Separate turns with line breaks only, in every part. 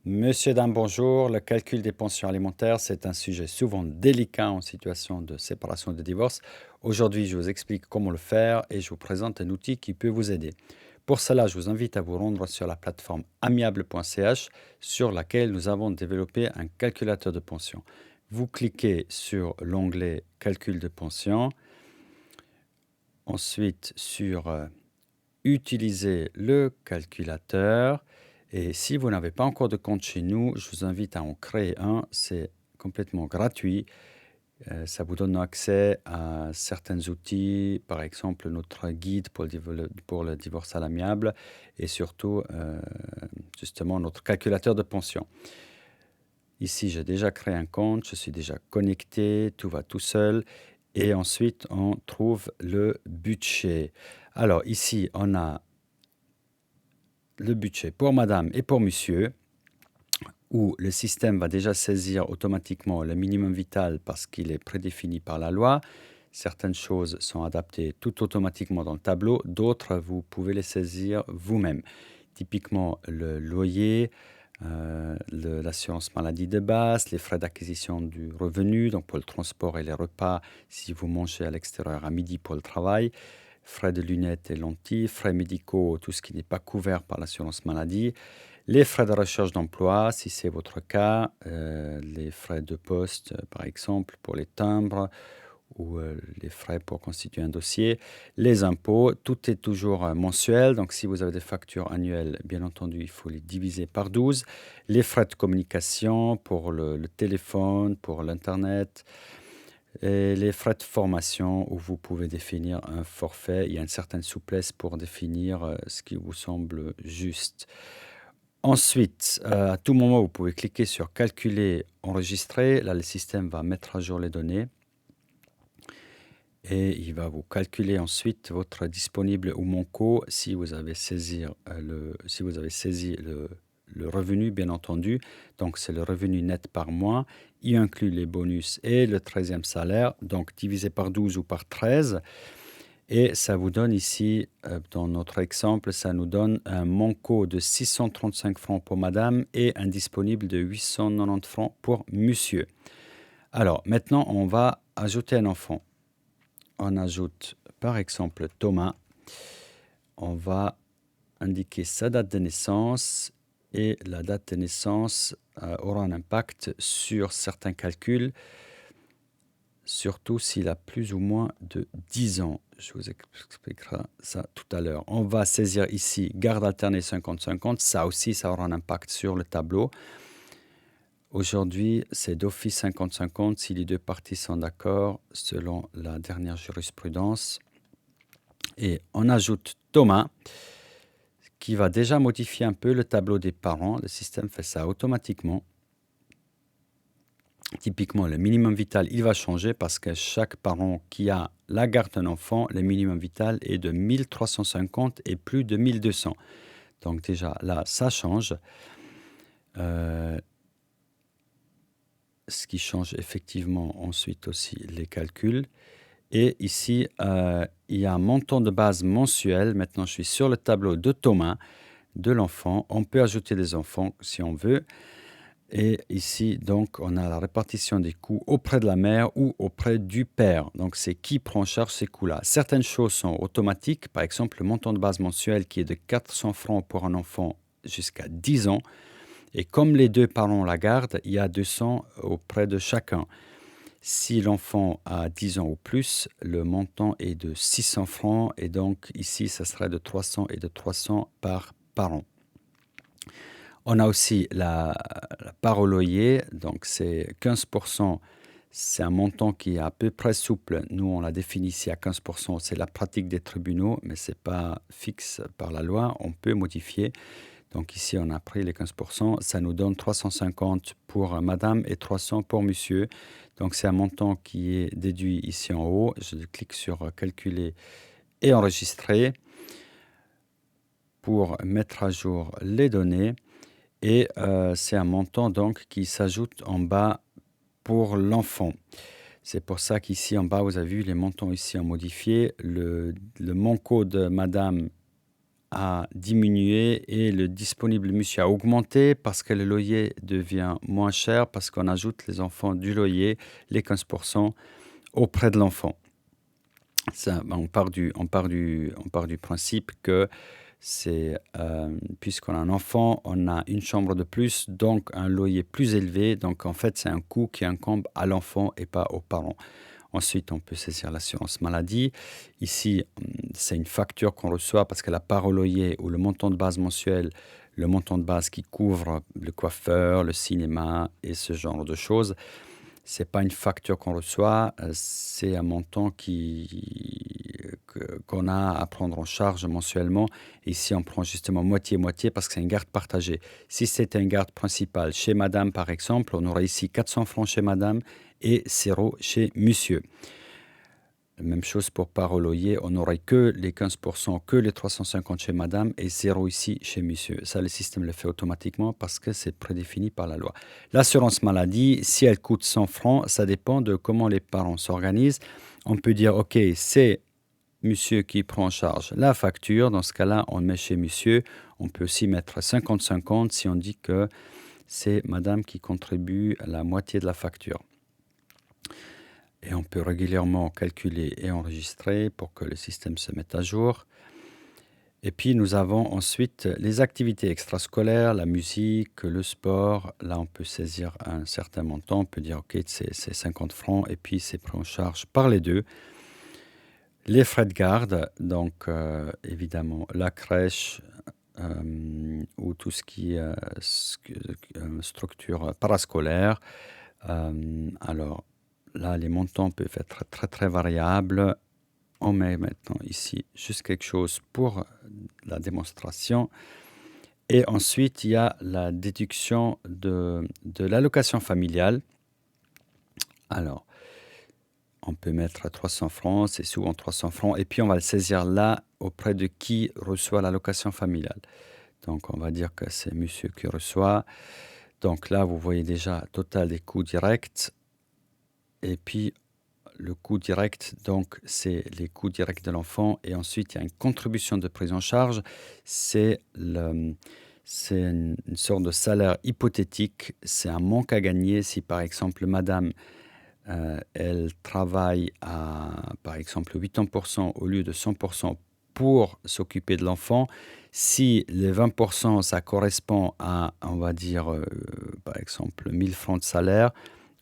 Monsieur, dame, bonjour. Le calcul des pensions alimentaires, c'est un sujet souvent délicat en situation de séparation ou de divorce. Aujourd'hui, je vous explique comment le faire et je vous présente un outil qui peut vous aider. Pour cela, je vous invite à vous rendre sur la plateforme amiable.ch sur laquelle nous avons développé un calculateur de pension. Vous cliquez sur l'onglet Calcul de pension, ensuite sur Utiliser le calculateur. Et si vous n'avez pas encore de compte chez nous, je vous invite à en créer un. C'est complètement gratuit. Ça vous donne accès à certains outils, par exemple notre guide pour le divorce à l'amiable et surtout justement notre calculateur de pension. Ici, j'ai déjà créé un compte, je suis déjà connecté, tout va tout seul. Et ensuite, on trouve le budget. Alors ici, on a le budget pour madame et pour monsieur, où le système va déjà saisir automatiquement le minimum vital parce qu'il est prédéfini par la loi. Certaines choses sont adaptées tout automatiquement dans le tableau, d'autres, vous pouvez les saisir vous-même. Typiquement, le loyer, l'assurance maladie de base, les frais d'acquisition du revenu, donc pour le transport et les repas, si vous mangez à l'extérieur à midi pour le travail, frais de lunettes et lentilles, frais médicaux, tout ce qui n'est pas couvert par l'assurance maladie, les frais de recherche d'emploi, si c'est votre cas, les frais de poste, par exemple, pour les timbres ou les frais pour constituer un dossier, les impôts, tout est toujours mensuel. Donc, si vous avez des factures annuelles, bien entendu, il faut les diviser par 12. Les frais de communication pour le téléphone, pour l'Internet, et les frais de formation où vous pouvez définir un forfait. Il y a une certaine souplesse pour définir ce qui vous semble juste. Ensuite, à tout moment, vous pouvez cliquer sur calculer, enregistrer. Là, le système va mettre à jour les données et il va vous calculer ensuite votre disponible ou manco si vous avez saisi le revenu, bien entendu. Donc, c'est le revenu net par mois. Il inclut les bonus et le 13e salaire, donc divisé par 12 ou par 13. Et ça vous donne ici, dans notre exemple, ça nous donne un manco de 635 francs pour madame et un disponible de 890 francs pour monsieur. Alors, maintenant, on va ajouter un enfant. On ajoute, par exemple, Thomas. On va indiquer sa date de naissance et la date de naissance aura un impact sur certains calculs, surtout s'il a plus ou moins de 10 ans. Je vous expliquerai ça tout à l'heure. On va saisir ici garde alternée 50-50. Ça aussi, ça aura un impact sur le tableau. Aujourd'hui, c'est d'office 50-50 si les deux parties sont d'accord selon la dernière jurisprudence. Et on ajoute Thomas, qui va déjà modifier un peu le tableau des parents. Le système fait ça automatiquement. Typiquement, le minimum vital, il va changer parce que chaque parent qui a la garde d'un enfant, le minimum vital est de 1350 et plus de 1200. Donc déjà, là, ça change. Ce qui change effectivement ensuite aussi les calculs. Et ici, il y a un montant de base mensuel. Maintenant, je suis sur le tableau de Thomas, de l'enfant. On peut ajouter des enfants si on veut. Et ici, donc, on a la répartition des coûts auprès de la mère ou auprès du père. Donc, c'est qui prend en charge ces coûts-là. Certaines choses sont automatiques. Par exemple, le montant de base mensuel qui est de 400 francs pour un enfant jusqu'à 10 ans. Et comme les deux parents la gardent, il y a 200 auprès de chacun. Si l'enfant a 10 ans ou plus, le montant est de 600 francs. Et donc, ici, ça serait de 300 et de 300 par parent. On a aussi la part au loyer, donc c'est 15%, c'est un montant qui est à peu près souple. Nous, on l'a défini ici à 15%, c'est la pratique des tribunaux, mais ce n'est pas fixe par la loi, on peut modifier. Donc ici, on a pris les 15%, ça nous donne 350 pour madame et 300 pour monsieur. Donc c'est un montant qui est déduit ici en haut. Je clique sur calculer et enregistrer pour mettre à jour les données. Et c'est un montant donc qui s'ajoute en bas pour l'enfant. C'est pour ça qu'ici en bas, vous avez vu les montants ici en modifié. Le manco de madame a diminué et le disponible monsieur a augmenté parce que le loyer devient moins cher, parce qu'on ajoute les enfants du loyer, les 15% auprès de l'enfant. Ça, on part du principe que c'est, puisqu'on a un enfant, on a une chambre de plus, donc un loyer plus élevé. Donc en fait, c'est un coût qui incombe à l'enfant et pas aux parents. Ensuite, on peut saisir l'assurance maladie. Ici, c'est une facture qu'on reçoit parce que la part au loyer ou le montant de base mensuel, le montant de base qui couvre le coiffeur, le cinéma et ce genre de choses, c'est pas une facture qu'on reçoit, c'est un montant qu'on a à prendre en charge mensuellement. Ici, on prend justement moitié-moitié parce que c'est une garde partagée. Si c'était une garde principale chez madame, par exemple, on aurait ici 400 francs chez madame et 0 chez monsieur. Même chose pour part au loyer, on n'aurait que les 15%, que les 350 chez madame et 0 ici chez monsieur. Ça, le système le fait automatiquement parce que c'est prédéfini par la loi. L'assurance maladie, si elle coûte 100 francs, ça dépend de comment les parents s'organisent. On peut dire, OK, c'est monsieur qui prend en charge la facture. Dans ce cas-là, on met chez monsieur. On peut aussi mettre 50-50 si on dit que c'est madame qui contribue à la moitié de la facture. Et on peut régulièrement calculer et enregistrer pour que le système se mette à jour. Et puis nous avons ensuite les activités extrascolaires, la musique, le sport. Là, on peut saisir un certain montant. On peut dire, OK, c'est 50 francs et puis c'est pris en charge par les deux. Les frais de garde, donc évidemment la crèche ou tout ce qui est structure parascolaire. Alors, là, les montants peuvent être très, très variables. On met maintenant ici juste quelque chose pour la démonstration. Et ensuite, il y a la déduction de l'allocation familiale. Alors, on peut mettre 300 francs, c'est souvent 300 francs. Et puis, on va le saisir là auprès de qui reçoit l'allocation familiale. Donc, on va dire que c'est monsieur qui reçoit. Donc là, vous voyez déjà total des coûts directs. Et puis, le coût direct, donc, c'est les coûts directs de l'enfant. Et ensuite, il y a une contribution de prise en charge. C'est une sorte de salaire hypothétique. C'est un manque à gagner si, par exemple, madame, elle travaille à, par exemple, 80% au lieu de 100% pour s'occuper de l'enfant. Si les 20%, ça correspond à, on va dire, par exemple, 1000 francs de salaire,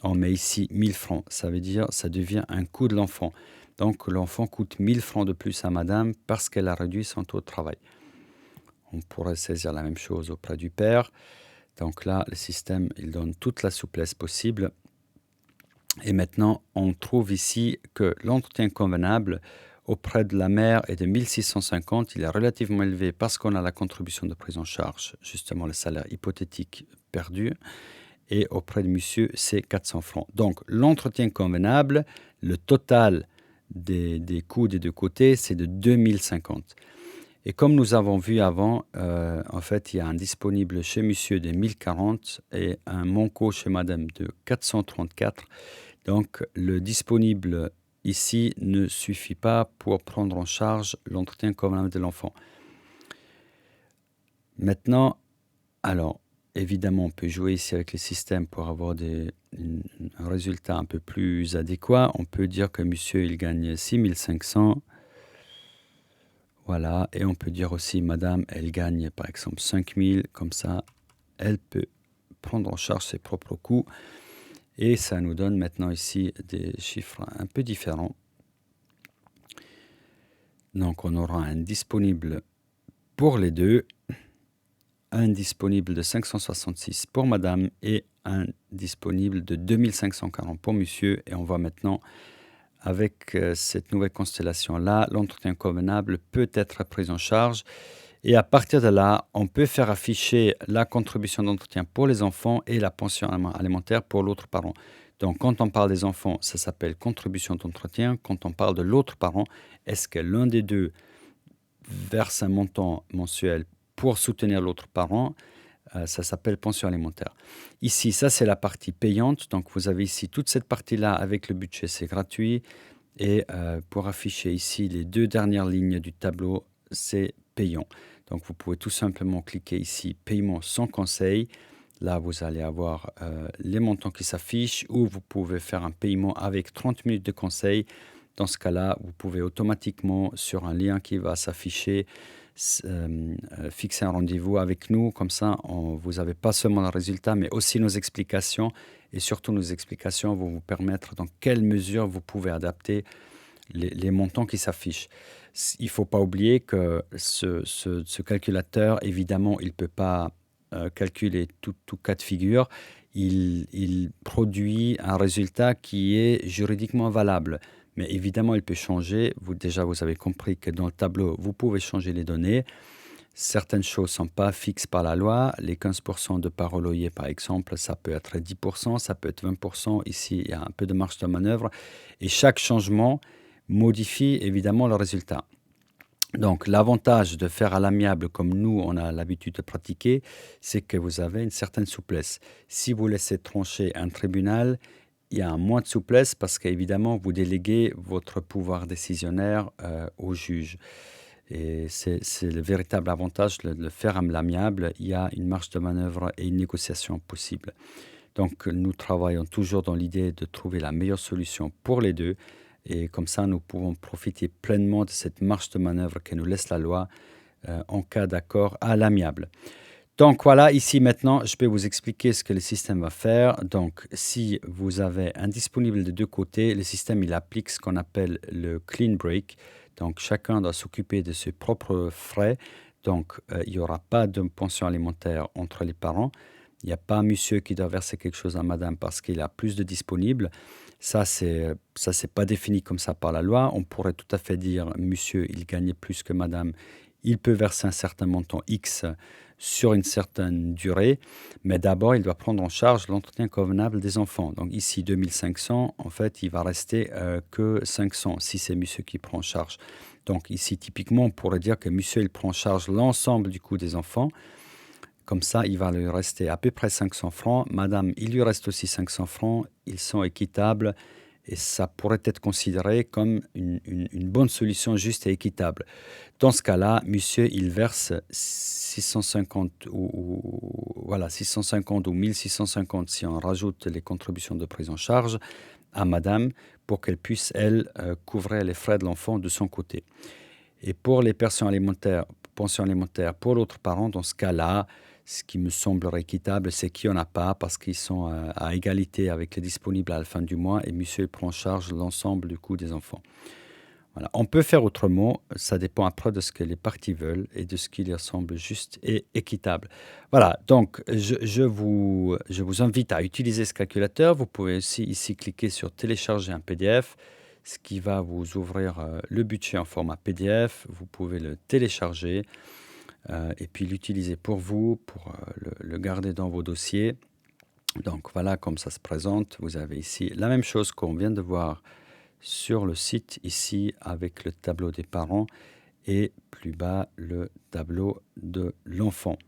on met ici 1000 francs. Ça veut dire ça devient un coût de l'enfant. Donc l'enfant coûte 1000 francs de plus à madame parce qu'elle a réduit son taux de travail. On pourrait saisir la même chose auprès du père. Donc là, le système, il donne toute la souplesse possible. Et maintenant, on trouve ici que l'entretien convenable auprès de la mère est de 1650. Il est relativement élevé parce qu'on a la contribution de prise en charge, justement le salaire hypothétique perdu. Et auprès de monsieur, c'est 400 francs. Donc, l'entretien convenable, le total des coûts des deux côtés, c'est de 2050. Et comme nous avons vu avant, en fait, il y a un disponible chez monsieur de 1040 et un manco chez madame de 434. Donc, le disponible ici ne suffit pas pour prendre en charge l'entretien convenable de l'enfant. Maintenant, alors, évidemment, on peut jouer ici avec les systèmes pour avoir un résultat un peu plus adéquat. On peut dire que monsieur, il gagne 6500. Voilà, et on peut dire aussi madame, elle gagne par exemple 5000. Comme ça, elle peut prendre en charge ses propres coûts. Et ça nous donne maintenant ici des chiffres un peu différents. Donc, on aura un disponible pour les deux, un disponible de 566 pour madame et un disponible de 2540 pour monsieur. Et on va maintenant, avec cette nouvelle constellation-là, l'entretien convenable peut être pris en charge. Et à partir de là, on peut faire afficher la contribution d'entretien pour les enfants et la pension alimentaire pour l'autre parent. Donc, quand on parle des enfants, ça s'appelle contribution d'entretien. Quand on parle de l'autre parent, est-ce que l'un des deux verse un montant mensuel pour soutenir l'autre parent? Ça s'appelle pension alimentaire. Ici, ça c'est la partie payante. Donc, vous avez ici toute cette partie-là avec le budget, c'est gratuit. Et pour afficher ici les deux dernières lignes du tableau, c'est payant. Donc vous pouvez tout simplement cliquer ici paiement sans conseil. Là, vous allez avoir les montants qui s'affichent, ou vous pouvez faire un paiement avec 30 minutes de conseil. Dans ce cas-là, vous pouvez automatiquement, sur un lien qui va s'afficher, fixer un rendez-vous avec nous. Comme ça, vous avez pas seulement le résultat, mais aussi nos explications. Et surtout, nos explications vont vous permettre dans quelle mesure vous pouvez adapter les montants qui s'affichent. Il ne faut pas oublier que ce calculateur, évidemment, il ne peut pas calculer tout cas de figure. Il produit un résultat qui est juridiquement valable. Mais évidemment, il peut changer. Déjà, vous avez compris que dans le tableau, vous pouvez changer les données. Certaines choses ne sont pas fixes par la loi. Les 15% de part au loyer, par exemple, ça peut être 10%, ça peut être 20%. Ici, il y a un peu de marge de manœuvre. Et chaque changement modifie évidemment le résultat. Donc, l'avantage de faire à l'amiable comme nous, on a l'habitude de pratiquer, c'est que vous avez une certaine souplesse. Si vous laissez trancher un tribunal, il y a moins de souplesse parce qu'évidemment, vous déléguez votre pouvoir décisionnaire au juge. Et c'est le véritable avantage de le faire à l'amiable. Il y a une marge de manœuvre et une négociation possible. Donc, nous travaillons toujours dans l'idée de trouver la meilleure solution pour les deux. Et comme ça, nous pouvons profiter pleinement de cette marge de manœuvre que nous laisse la loi en cas d'accord à l'amiable. Donc voilà, ici maintenant, je peux vous expliquer ce que le système va faire. Donc, si vous avez un disponible de deux côtés, le système il applique ce qu'on appelle le clean break. Donc, chacun doit s'occuper de ses propres frais. Donc, il n'y aura pas de pension alimentaire entre les parents. Il n'y a pas monsieur qui doit verser quelque chose à madame parce qu'il a plus de disponibles. Ça, c'est pas défini comme ça par la loi. On pourrait tout à fait dire, monsieur, il gagnait plus que madame. Il peut verser un certain montant X sur une certaine durée, mais d'abord, il doit prendre en charge l'entretien convenable des enfants. Donc ici, 2500, en fait, il va rester que 500 si c'est monsieur qui prend en charge. Donc ici, typiquement, on pourrait dire que monsieur, il prend en charge l'ensemble du coût des enfants. Comme ça, il va lui rester à peu près 500 francs. Madame, il lui reste aussi 500 francs. Ils sont équitables et ça pourrait être considéré comme une bonne solution juste et équitable. Dans ce cas-là, monsieur, il verse 650 voilà, 650 ou 1650 si on rajoute les contributions de prise en charge à madame pour qu'elle puisse, elle, couvrir les frais de l'enfant de son côté. Et pour les pensions alimentaires pour l'autre parent, dans ce cas-là, ce qui me semblerait équitable, c'est qu'il n'y en a pas parce qu'ils sont à égalité avec les disponibles à la fin du mois et monsieur prend en charge l'ensemble du coût des enfants. Voilà. On peut faire autrement, ça dépend après de ce que les parties veulent et de ce qui leur semble juste et équitable. Voilà, donc je vous invite à utiliser ce calculateur. Vous pouvez aussi ici cliquer sur télécharger un PDF, ce qui va vous ouvrir le budget en format PDF. Vous pouvez le télécharger et puis l'utiliser pour vous, pour le garder dans vos dossiers. Donc voilà comme ça se présente. Vous avez ici la même chose qu'on vient de voir sur le site ici avec le tableau des parents et plus bas le tableau de l'enfant.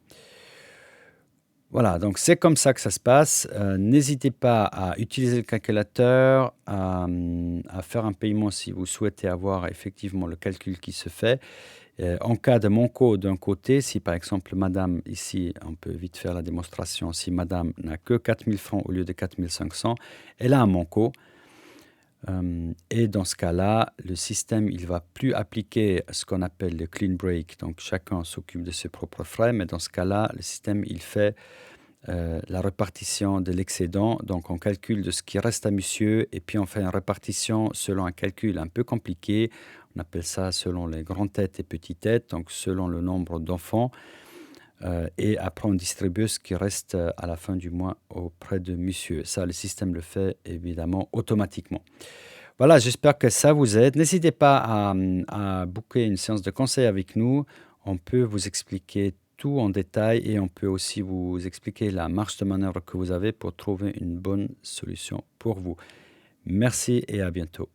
Voilà, donc c'est comme ça que ça se passe. N'hésitez pas à utiliser le calculateur, à faire un paiement si vous souhaitez avoir effectivement le calcul qui se fait. En cas de manco d'un côté, si par exemple madame, ici on peut vite faire la démonstration, si madame n'a que 4000 francs au lieu de 4500, elle a un manco. Et dans ce cas-là, le système, il va plus appliquer ce qu'on appelle le clean break. Donc, chacun s'occupe de ses propres frais. Mais dans ce cas-là, le système, il fait la répartition de l'excédent. Donc, on calcule de ce qui reste à monsieur. Et puis, on fait une répartition selon un calcul un peu compliqué. On appelle ça selon les grandes têtes et petites têtes. Donc, selon le nombre d'enfants. Et après, on distribue ce qui reste à la fin du mois auprès de monsieur. Ça, le système le fait évidemment automatiquement. Voilà, j'espère que ça vous aide. N'hésitez pas à booker une séance de conseil avec nous. On peut vous expliquer tout en détail et on peut aussi vous expliquer la marge de manœuvre que vous avez pour trouver une bonne solution pour vous. Merci et à bientôt.